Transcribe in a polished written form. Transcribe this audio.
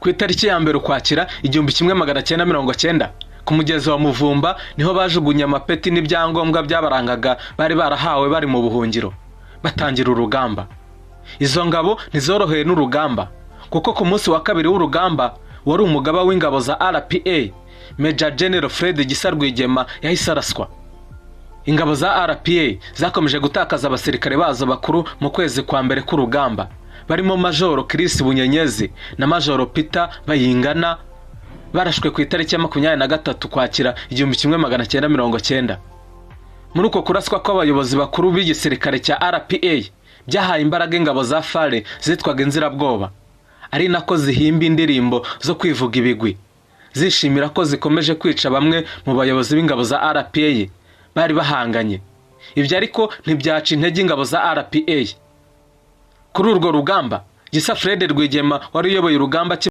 Ku itariki ya mbere Ukwakira 1990 ku mugezi wa Muvumba niho bajugunye amapeti n'ibyangombwa byabarangaga bari barahawe bari mu buhungiro batangira urugamba. Izo ngabo ntizoroheye n'urugamba kuko ku munsi wa kabiri w'urugamba wari umugaba w'ingabo za RPA Major General Fred Gisa Rwigema yahise araswa. Ingabo za RPA zakomeje gutakaza abasirikare bazo bakuru mu kwezi kwa mbere k'urugamba barimo Major Chris Bunyenyezi na Major Peter Bayingana barashwe ku itariki ya 23 Ukwakira 1990. Muri uko kuraswa kw'abayobozi bakuru b'igisirikare cya RPA byahaye imbaraga ingabo za FARE zitwaga Inzirabwoba, ari nako zihimba indirimbo zo kwivuga ibigwi zishimira ko zikomeje kwica bamwe mu bayobozi b'ingabo za RPA bari bahanganye. Ibyo ariko ntibyaca intege ingabo za RPA. Kuri urwo rugamba Gisa Fred Rwigema wari uyoboye urugamba